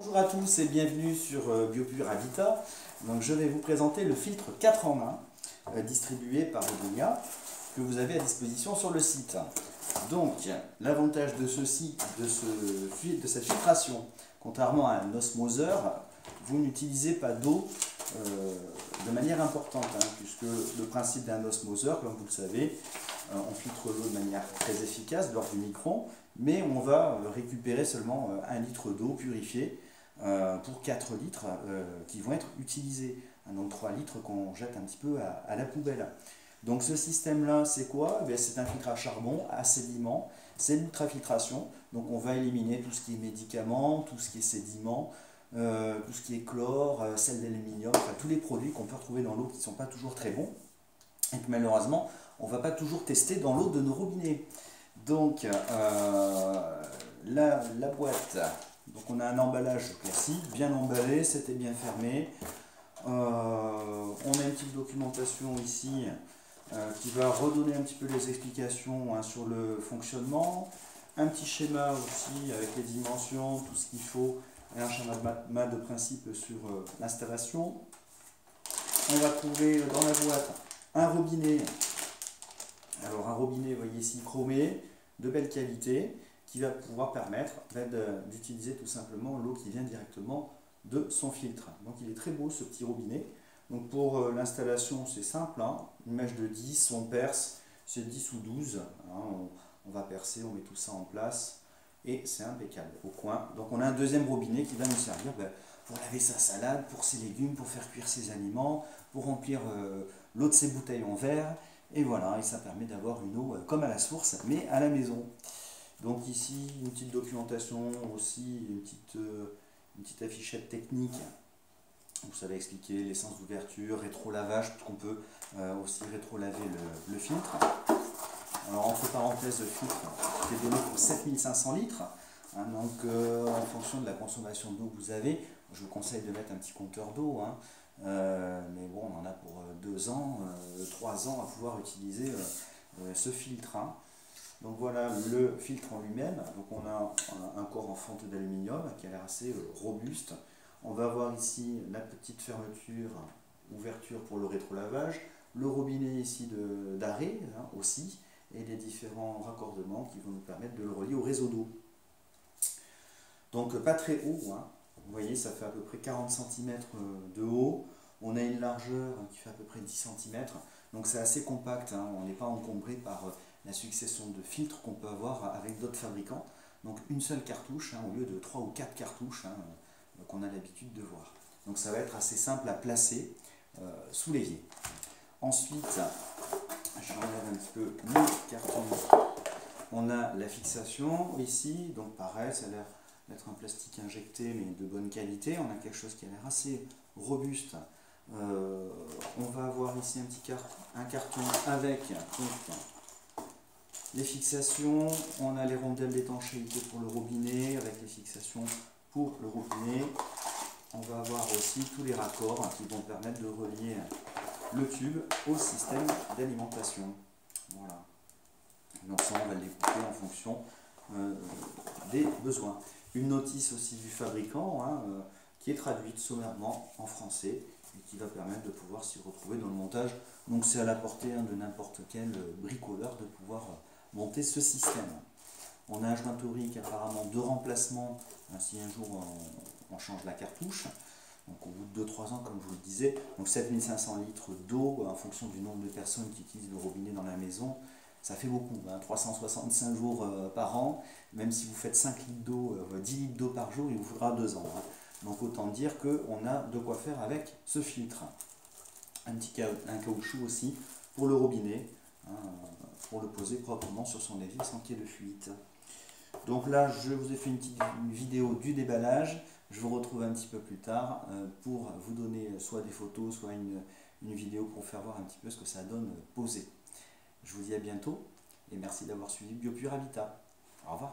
Bonjour à tous et bienvenue sur Biopure Habitat. Donc, je vais vous présenter le filtre 4 en 1 distribué par Edonia que vous avez à disposition sur le site. Donc l'avantage de ceci, de cette filtration, contrairement à un osmoseur, vous n'utilisez pas d'eau de manière importante, puisque le principe d'un osmoseur, comme vous le savez, on filtre l'eau de manière très efficace lors du micron, mais on va récupérer seulement 1 litre d'eau purifiée pour 4 litres qui vont être utilisés. Donc 3 litres qu'on jette un petit peu à la poubelle. Donc ce système-là, c'est quoi? C'est un filtre à charbon, à sédiments, c'est l'ultrafiltration. Donc on va éliminer tout ce qui est médicaments, tout ce qui est sédiments, tout ce qui est chlore, sel d'aluminium, enfin tous les produits qu'on peut retrouver dans l'eau qui ne sont pas toujours très bons et que malheureusement on ne va pas toujours tester dans l'eau de nos robinets. Donc la boîte, donc on a un emballage classique, bien emballé, c'était bien fermé. On a une petite documentation ici qui va redonner un petit peu les explications sur le fonctionnement. Un petit schéma aussi avec les dimensions, tout ce qu'il faut, et un schéma de principe sur l'installation. On va trouver dans la boîte un robinet. Alors un robinet, vous voyez ici, chromé, de belle qualité, qui va pouvoir permettre d'utiliser tout simplement l'eau qui vient directement de son filtre. Donc il est très beau ce petit robinet. Donc pour l'installation c'est simple, une mèche de 10, on perce, c'est 10 ou 12, on va percer, on met tout ça en place et c'est impeccable au coin. Donc on a un deuxième robinet qui va nous servir pour laver sa salade, pour ses légumes, pour faire cuire ses aliments, pour remplir l'eau de ses bouteilles en verre. Et voilà, et ça permet d'avoir une eau comme à la source, mais à la maison. Donc ici, une petite documentation aussi, une petite affichette technique. Vous savez expliquer l'essence d'ouverture, rétro-lavage, puisqu'on peut aussi rétro-laver le filtre. Alors entre parenthèses, le filtre est donné pour 7500 litres. Donc en fonction de la consommation d'eau que vous avez, je vous conseille de mettre un petit compteur d'eau. Mais bon, on en a pour 2 ans, 3 ans à pouvoir utiliser ce filtre. Donc voilà le filtre en lui-même. Donc on a un corps en fente d'aluminium qui a l'air assez robuste. On va avoir ici la petite fermeture, ouverture pour le rétrolavage, le robinet ici d'arrêt aussi, et les différents raccordements qui vont nous permettre de le relier au réseau d'eau. Donc pas très haut, vous voyez ça fait à peu près 40 cm de haut. On a une largeur qui fait à peu près 10 cm, donc c'est assez compact, on n'est pas encombré par la succession de filtres qu'on peut avoir avec d'autres fabricants. Donc une seule cartouche au lieu de 3 ou 4 cartouches qu'on a l'habitude de voir. Donc ça va être assez simple à placer sous l'évier. Ensuite, je relève un petit peu le carton. On a la fixation ici, donc pareil, ça a l'air d'être un plastique injecté mais de bonne qualité. On a quelque chose qui a l'air assez robuste. On va avoir ici un carton avec les fixations. On a les rondelles d'étanchéité pour le robinet avec les fixations pour le robinet. On va avoir aussi tous les raccords qui vont permettre de relier le tube au système d'alimentation. Voilà. Donc ça, on va le découper en fonction des besoins. Une notice aussi du fabricant qui est traduite sommairement en français et qui va permettre de pouvoir s'y retrouver dans le montage. Donc c'est à la portée de n'importe quel bricoleur de pouvoir monter ce système. On a un joint torique apparemment de remplacement si un jour on change la cartouche. Donc au bout de 2-3 ans, comme je vous le disais, donc 7500 litres d'eau en fonction du nombre de personnes qui utilisent le robinet dans la maison, ça fait beaucoup, 365 jours par an, même si vous faites 5 litres d'eau, 10 litres d'eau par jour, il vous faudra 2 ans. Donc autant dire qu'on a de quoi faire avec ce filtre. Un caoutchouc aussi pour le robinet, pour le poser proprement sur son évier sans qu'il y ait de fuite. Donc là, je vous ai fait une vidéo du déballage. Je vous retrouve un petit peu plus tard pour vous donner soit des photos, soit une vidéo pour faire voir un petit peu ce que ça donne posé. Je vous dis à bientôt et merci d'avoir suivi Biopure Habitat. Au revoir.